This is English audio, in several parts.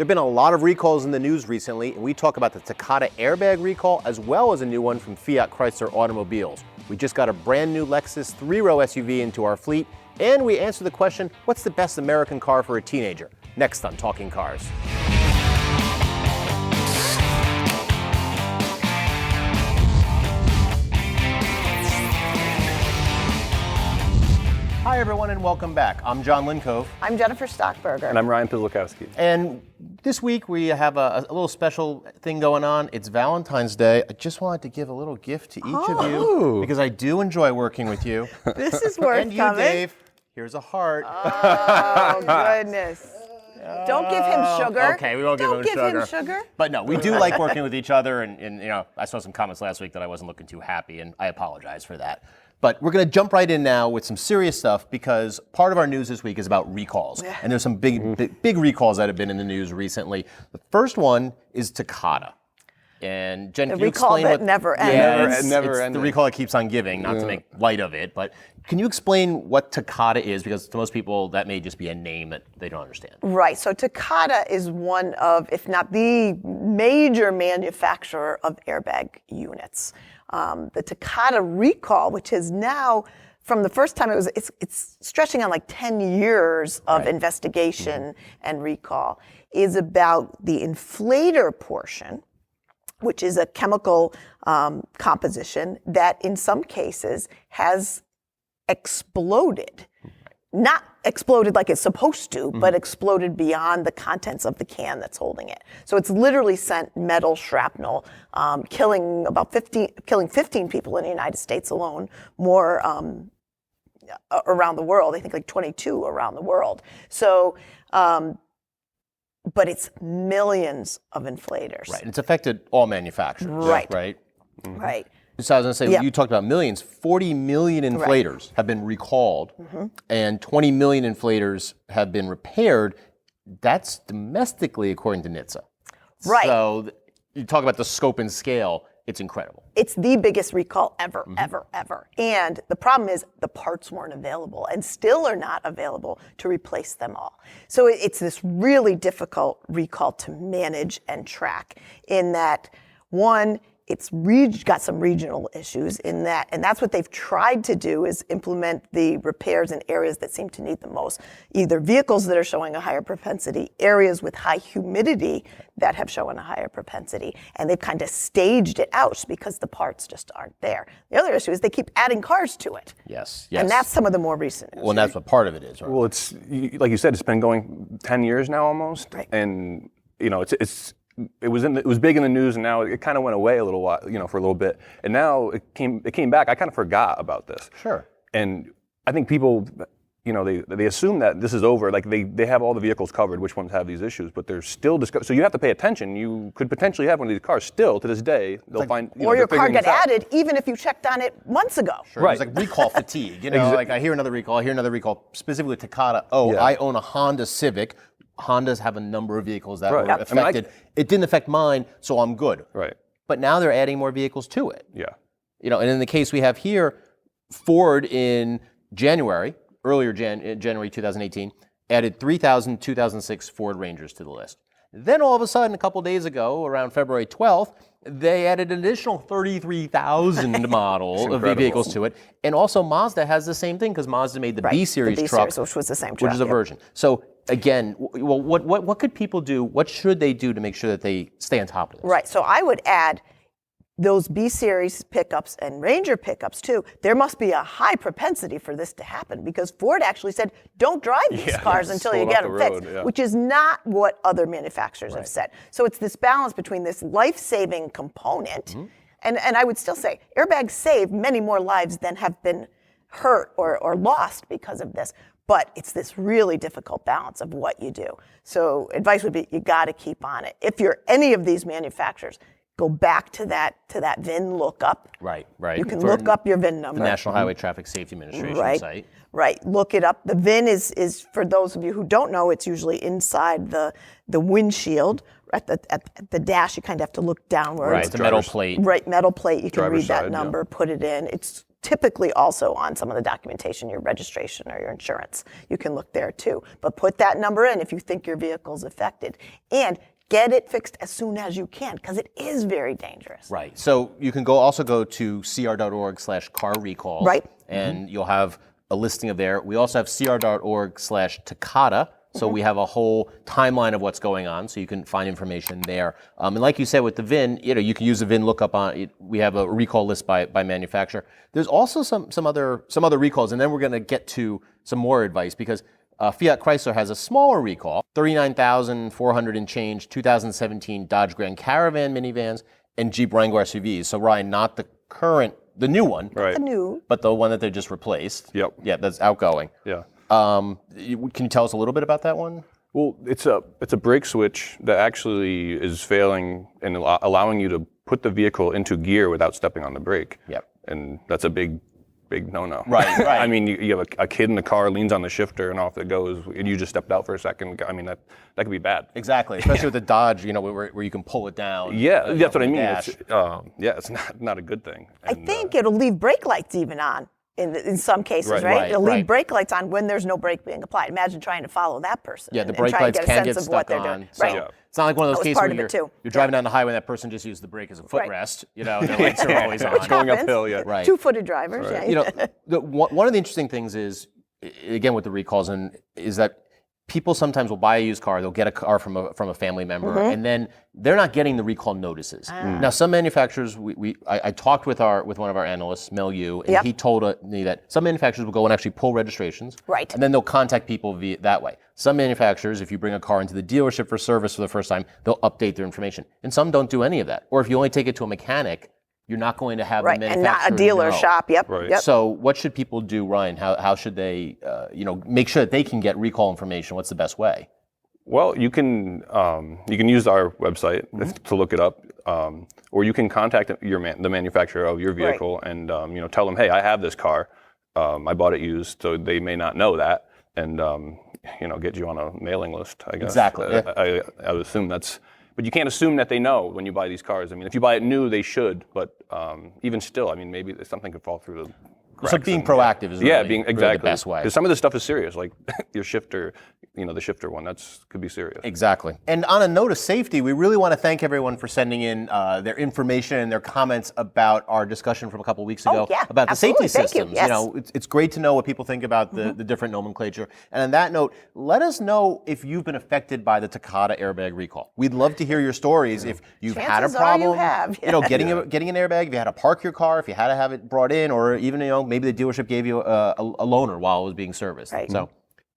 There have been a lot of recalls in the news recently, and we talk about the Takata airbag recall as well as a new one from Fiat Chrysler automobiles. We just got a brand new Lexus 3-row SUV into our fleet, and we answer the question, what's the best American car for a teenager? Next on Talking Cars. Hi everyone and welcome back. I'm John Lincove. I'm Jennifer Stockberger. And I'm Ryan Pizlikowski. And this week we have a little special thing going on. It's Valentine's Day. I just wanted to give a little gift to each of you because I do enjoy working with you. This is worth and you, coming. Dave. Here's a heart. Oh, goodness. Don't give him sugar. Okay, we won't give him sugar. Don't give him sugar. But no, we do like working with each other, and you know, I saw some comments last week that I wasn't looking too happy, and I apologize for that. But we're going to jump right in now with some serious stuff because part of our news this week is about recalls. And there's some big recalls that have been in the news recently. The first one is Takata. And Jen, The can you recall explain that what... never Yeah, ends. it's Never the ending. recall that keeps on giving, not to make light of it. But can you explain what Takata is? Because to most people, that may just be a name that they don't understand. Right. So Takata is one of, if not the major manufacturer of airbag units. The Takata recall, which is now, from the first time it's stretching on like 10 years of investigation and recall, is about the inflator portion, which is a chemical composition that in some cases has exploded. Not exploded like it's supposed to, but exploded beyond the contents of the can that's holding it. So it's literally sent metal shrapnel, killing 15 people in the United States alone, more around the world. I think like 22 around the world. So, but it's millions of inflators. Right, and it's affected all manufacturers. Right. Right? Right. So I was going to say, you talked about millions. 40 million inflators have been recalled, and 20 million inflators have been repaired. That's domestically, according to NHTSA. Right. So you talk about the scope and scale. It's incredible. It's the biggest recall ever. And the problem is the parts weren't available and still are not available to replace them all. So it's this really difficult recall to manage and track in that, one, it's got some regional issues in that, and that's what they've tried to do is implement the repairs in areas that seem to need the most. Either vehicles that are showing a higher propensity, areas with high humidity that have shown a higher propensity, and they've kind of staged it out because the parts just aren't there. The other issue is they keep adding cars to it. Yes. And that's some of the more recent issues. Well, and that's what part of it is, right? Well, it's like you said, it's been going 10 years now almost, Right. and you know, it was big in the news, and now it kind of went away a little while, for a little bit, and now it came back. I kind of forgot about this. Sure. And I think people, they assume that this is over. Like they have all the vehicles covered, which ones have these issues, but they're still so you have to pay attention. You could potentially have one of these cars still to this day. They'll find or your car get got added even if you checked on it months ago. Sure. Right. There's like recall fatigue. Like I hear another recall, specifically Takata. I own a Honda Civic. Hondas have a number of vehicles that were affected. It didn't affect mine, so I'm good. Right. But now they're adding more vehicles to it. Yeah. And in the case we have here, Ford in earlier January 2018, added 3,000 2006 Ford Rangers to the list. Then all of a sudden, a couple days ago, around February 12th, they added an additional 33,000 model of vehicles to it. And also Mazda has the same thing because Mazda made the B-Series truck. Which was the same truck. Which is a version. So again, well, what could people do? What should they do to make sure that they stay on top of this? Right. So I would add those B-Series pickups and Ranger pickups too. There must be a high propensity for this to happen because Ford actually said, don't drive these cars until you get them fixed, which is not what other manufacturers have said. So it's this balance between this life-saving component, and I would still say airbags save many more lives than have been hurt or lost because of this. But it's this really difficult balance of what you do. So advice would be you got to keep on it. If you're any of these manufacturers, go back to that VIN lookup. Right. You can look up your VIN number. The National Highway Traffic Safety Administration site. Right. Look it up. The VIN is for those of you who don't know, it's usually inside the windshield. At the dash, you kind of have to look downwards. Right. The metal plate. Right. Metal plate. You can Driver's read that side, number, put it in. It's typically also on some of the documentation, your registration or your insurance. You can look there too. But put that number in if you think your vehicle's affected. And get it fixed as soon as you can, because it is very dangerous. Right. So you can also go to cr.org/car recall. Right. And you'll have a listing of there. We also have cr.org/Takata. So we have a whole timeline of what's going on, so you can find information there. And like you said with the VIN, you can use the VIN lookup on it. We have a recall list by manufacturer. There's also some other recalls, and then we're going to get to some more advice because Fiat Chrysler has a smaller recall, 39,400 and change, 2017 Dodge Grand Caravan minivans and Jeep Wrangler SUVs. So Ryan, not the new one, Right. The new. but the one that they just replaced. Yep. Yeah, that's outgoing. Yeah. Can you tell us a little bit about that one? Well, it's a brake switch that actually is failing and allowing you to put the vehicle into gear without stepping on the brake. Yep. And that's a big no-no. Right. I mean, you have a kid in the car, leans on the shifter, and off it goes, and you just stepped out for a second. I mean, that could be bad. Exactly, especially with the Dodge, where you can pull it down. Yeah, that's what I mean. Dash. It's not a good thing. I think it'll leave brake lights even on in some cases, right? It'll leave brake lights on when there's no brake being applied. Imagine trying to follow that person. Yeah, the and brake try lights to get a can sense get of what stuck they're on. doing. So Right. it's not like one of those That was cases part where of it, too. you're driving down the highway and that person just used the brake as a footrest. Their lights are always on. It's going Happens. uphill, yeah. Right. Two-footed drivers, yeah. One of the interesting things is, again, with the recalls, is that people sometimes will buy a used car, they'll get a car from a family member, and then they're not getting the recall notices. Now, some manufacturers, I talked with one of our analysts, Mel Yu, and he told me that some manufacturers will go and actually pull registrations, Right. and then they'll contact people via that way. Some manufacturers, if you bring a car into the dealership for service for the first time, they'll update their information, and some don't do any of that. Or if you only take it to a mechanic, you're not going to have Right, the and manufacturer not a dealer know. shop. Yep. Right. Yep. So what should people do, Ryan? How should they, make sure that they can get recall information? What's the best way? Well, you can use our website to look it up, or you can contact the manufacturer of your vehicle and tell them, hey, I have this car, I bought it used, so they may not know that, and get you on a mailing list. I guess Exactly. I would assume that's. But you can't assume that they know when you buy these cars. I mean, if you buy it new, they should. But even still, I mean, maybe something could fall through the cracks. So being proactive is really, being really exactly the best way. Because some of this stuff is serious, like your shifter, the shifter one. Could be serious. Exactly. And on a note of safety, we really want to thank everyone for sending in their information and their comments about our discussion from a couple of weeks ago about the safety systems. Thank you. Yes. It's great to know what people think about the different nomenclature. And on that note, let us know if you've been affected by the Takata airbag recall. We'd love to hear your stories if you've had a Chances are you problem. have. Getting an airbag, if you had to park your car, if you had to have it brought in, or even maybe the dealership gave you a loaner while it was being serviced. Right. So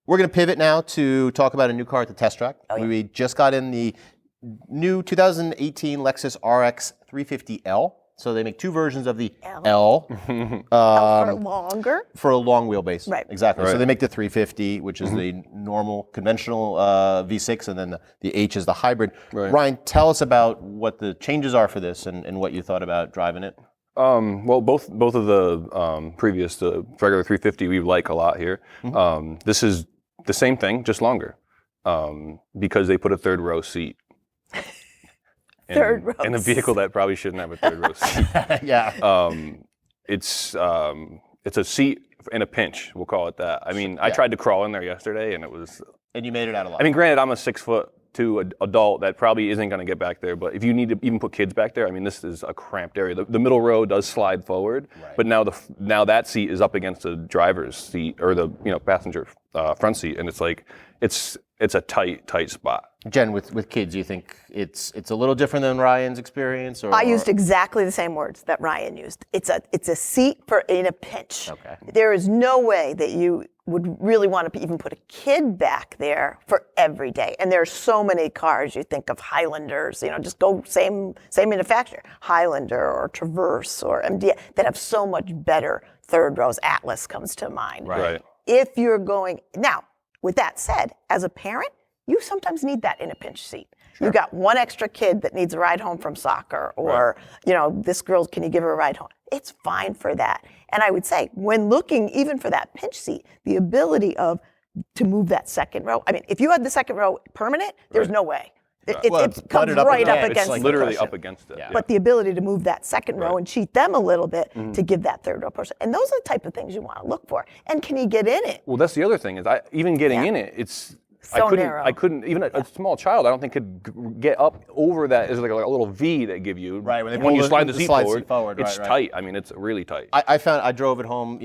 we're going to pivot now to talk about a new car at the test track. We just got in the new 2018 Lexus RX350L. So they make two versions of the L. For longer. For a long wheelbase. Right. Exactly. Right. So they make the 350, which is the normal, conventional V6, and then the H is the hybrid. Right. Ryan, tell us about what the changes are for this and what you thought about driving it. Well, both of the previous, the regular 350, we like a lot here. This is the same thing, just longer, because they put a third row seat. Third row in a vehicle that probably shouldn't have a third row seat. Yeah. It's a seat in a pinch, we'll call it that. I mean, I tried to crawl in there yesterday, and it was. And you made it out alive. I mean, granted, I'm a 6'2" adult that probably isn't going to get back there, but if you need to even put kids back there, I mean, this is a cramped area. The middle row does slide forward, but now that seat is up against the driver's seat or the passenger front seat, and it's like it's a tight spot. Jen, with kids, you think it's a little different than Ryan's experience? Or I used exactly the same words that Ryan used. It's a seat in a pinch. Okay. There is no way that you would really want to even put a kid back there for every day. And there are so many cars. You think of Highlanders, just go same manufacturer, Highlander or Traverse or MDX, that have so much better third rows. Atlas comes to mind. Right. If you're going now, with that said, as a parent, you sometimes need that in a pinch seat. Sure. You got one extra kid that needs a ride home from soccer, or this girl, can you give her a ride home? It's fine for that. And I would say, when looking even for that pinch seat, the ability to move that second row. I mean, if you had the second row permanent, there's no way. It comes butted up right up against, against like the literally cushion. up against it. Yeah. But the ability to move that second row and cheat them a little bit to give that third row person. And those are the type of things you want to look for. And can you get in it? Well, that's the other thing is even getting in it, it's So narrow. I couldn't even a small child I don't think could get up over that. Is like a little V they give you. Right, when they when pull you the- slide the the seat slide forward, seat forward, it's right. tight. I mean, it's really tight. I drove it home.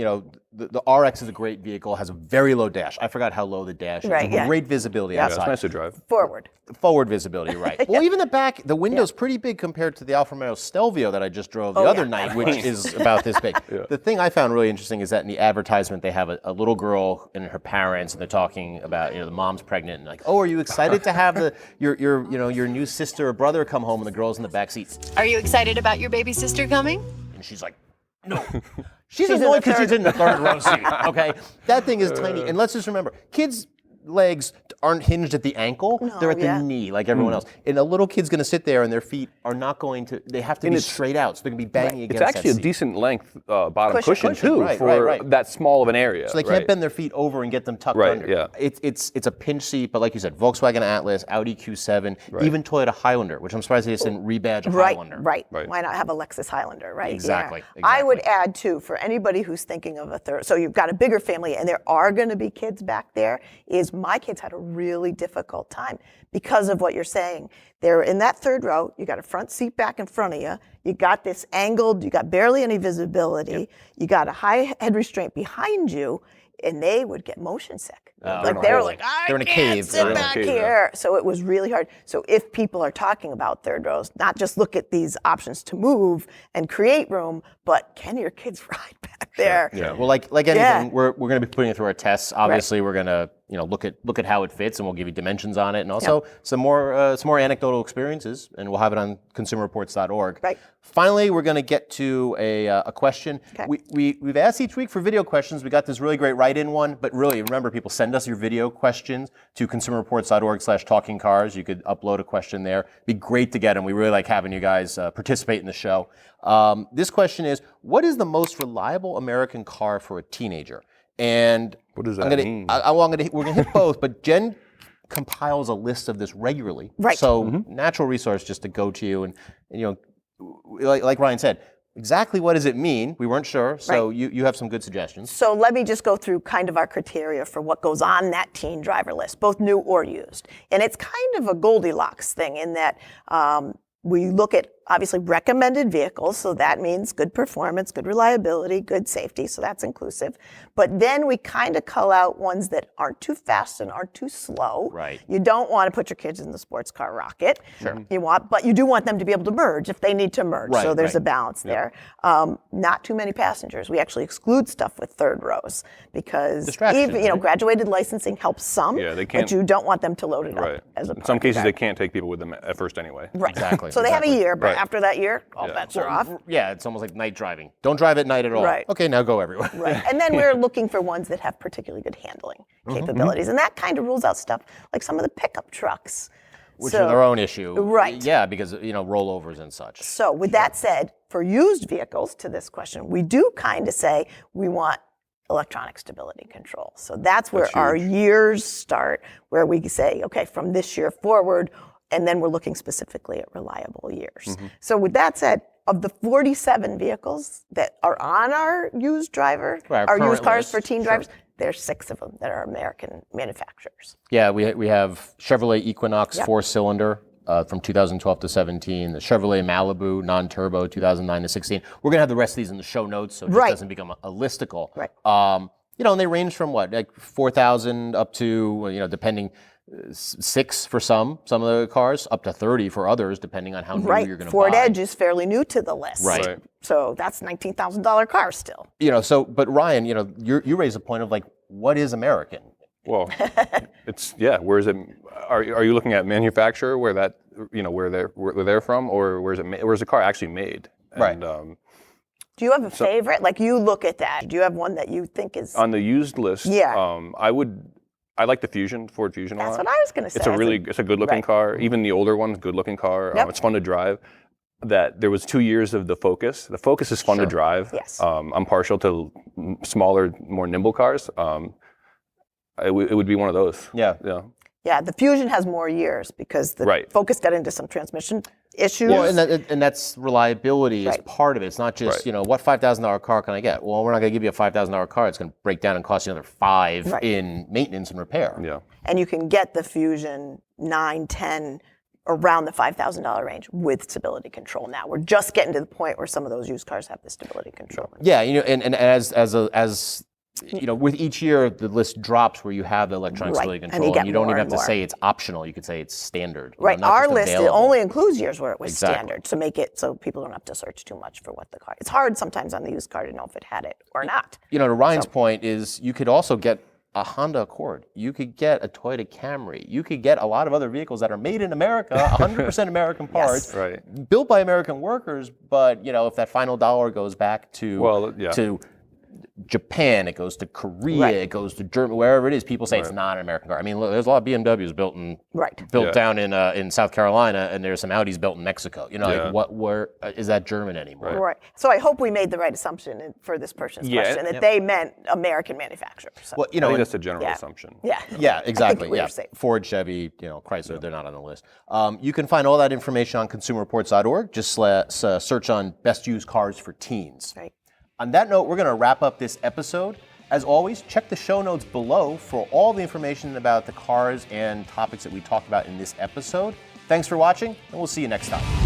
The RX is a great vehicle, has a very low dash. I forgot how low the dash is. Right, yeah. Great visibility yeah, it's outside. nice to drive. Forward. Forward visibility, right. Well, even the back, the window's pretty big compared to the Alfa Romeo Stelvio that I just drove the other night, which is about this big. The thing I found really interesting is that in the advertisement, they have a little girl and her parents, and they're talking about, the mom's pregnant, and like, oh, are you excited to have your new sister or brother come home, and the girl's in the back seat. Are you excited about your baby sister coming? And she's like, no. She's annoyed because she's in the third row seat, okay? That thing is tiny. And let's just remember, kids' legs aren't hinged at the ankle. They're at the knee, like everyone else. And a little kid's going to sit there and their feet are not going to, they have to be straight out. So they're going to be banging against It's actually that a decent length bottom cushion Cushion, too right, for right. that small of an area. So they can't bend their feet over and get them tucked Right, under. yeah. It's a pinch seat, but like you said, Volkswagen Atlas, Audi Q7, even Toyota Highlander, which I'm surprised they just didn't rebadge a Highlander. Right. Why not have a Lexus Highlander, right? Exactly, Yeah. I would add, too, for anybody who's thinking of a third, so you've got a bigger family and there are going to be kids back there, is my kids had a really difficult time because of what you're saying. They're in that third row, you got a front seat back in front of you, you got this angled, you got barely any visibility, you got a high head restraint behind you, and they would get motion sick. Like they were like, they're in a can't cave. sit They're in a back cave, here. So it was really hard. So if people are talking about third rows, not just look at these options to move and create room, but can your kids ride back there? Yeah. Well, like anything, we're going to be putting it through our tests. Obviously, we're going to look at how it fits, and we'll give you dimensions on it, and also some more anecdotal experiences, and we'll have it on consumerreports.org. Right. Finally, we're going to get to a question. Okay. We've asked each week for video questions. We got this really great write-in one, but really remember, people, send us your video questions to consumerreports.org/talkingcars. You could upload a question there. It'd be great to get them. We really like having you guys participate in the show. This question is, what is the most reliable American car for a teenager? And What does that mean? we're going to hit both, but Jen compiles a list of this regularly. Right. So natural resource just to go to you, and like Ryan said, exactly what does it mean? We weren't sure, so you have some good suggestions. So let me just go through kind of our criteria for what goes on that teen driver list, both new or used. And it's kind of a Goldilocks thing in that we look at obviously recommended vehicles, so that means good performance, good reliability, good safety, so that's inclusive. But then we kind of cull out ones that aren't too fast and aren't too slow. Right. You don't want to put your kids in the sports car rocket. Sure. But you do want them to be able to merge if they need to merge. Right, so there's right. a balance there. Not too many passengers. We actually exclude stuff with third rows because Distraction, even right? graduated licensing helps some. Yeah, they can't- But you don't want them to load it Right. up as a In some cases, party they driver. can't take people with them at first anyway. Right. Exactly, So they have a exactly. year, but Right. after that year, all bets are off. Yeah, it's almost like night driving. Don't drive at night at all. Right. Okay, now go everywhere. Right. And then we're looking for ones that have particularly good handling capabilities. And that kind of rules out stuff like some of the pickup trucks. Which So- are their own issue. Right. Yeah, because rollovers and such. So with that said, for used vehicles to this question, we do kind of say we want electronic stability control. So that's where our years start, where we say, okay, from this year forward, and then we're looking specifically at reliable years. So with that said, of the 47 vehicles that are on our used Right, our our used current cars list, for teen sure. drivers, there's 6 of them that are American manufacturers. Yeah, we have Chevrolet Equinox 4-cylinder from 2012 to 17, the Chevrolet Malibu non-turbo 2009 to 16. We're going to have the rest of these in the show notes, so it just doesn't become a listicle. Right. And they range from like 4,000 up to, depending, 6 for some of the cars, up to 30 for others, depending on how new you're going to buy. Ford Edge is fairly new to the list. Right. So that's $19,000 car still. But Ryan, you raise a point of like, what is American? Well, where is it? Are you looking at manufacturer, where that where they're from, or where's the car actually made? Right. And, Do you have a favorite? Like you look at that. Do you have one that you think is? on the used list, Yeah. I like the Ford Fusion a lot. That's what I was going to say. It's a good-looking Right. car. Even the older one's good-looking car. Yep. It's fun to drive. That there was 2 years of the Focus. The Focus is fun to drive. Yes. I'm partial to smaller, more nimble cars. It would be one of those. Yeah. Yeah. Yeah, the Fusion has more years because the Right. Focus got into some transmission issues. Well, and that's reliability is Right. part of it. It's not just, Right. what $5,000 car can I get? Well, we're not going to give you a $5,000 car. It's going to break down and cost you another $5,000 Right. in maintenance and repair. Yeah. And you can get the Fusion 9, 10, around the $5,000 range with stability control now. We're just getting to the point where some of those used cars have the stability control. Yeah, and as with each year the list drops where you have the electronic Right, stability and control, you get and you don't more even have and to more. say it's optional. You could say it's standard. Right, not our just list, it available. only includes years where it was Exactly. standard to make it so people don't have to search too much for what the car. It's hard sometimes on the used car to know if it had it or not. To Ryan's point is you could also get a Honda Accord. You could get a Toyota Camry. You could get a lot of other vehicles that are made in America, 100% American parts, Right. built by American workers. But if that final dollar goes back to to Japan, it goes to Korea, Right. it goes to Germany, wherever it is. People say it's not an American car. I mean, look, there's a lot of BMWs built Yeah. down in South Carolina, and there's some Audis built in Mexico. Yeah. Where is that German anymore? Right. So I hope we made the right assumption for this person's Yeah, question that they meant American manufacturer. So. Well, I think that's a general assumption. Yeah. Yeah, exactly. we Yeah, were safe. Ford, Chevy, Chrysler, they're not on the list. You can find all that information on consumerreports.org. Just search on best used cars for teens. Right. On that note, we're going to wrap up this episode. As always, check the show notes below for all the information about the cars and topics that we talked about in this episode. Thanks for watching, and we'll see you next time.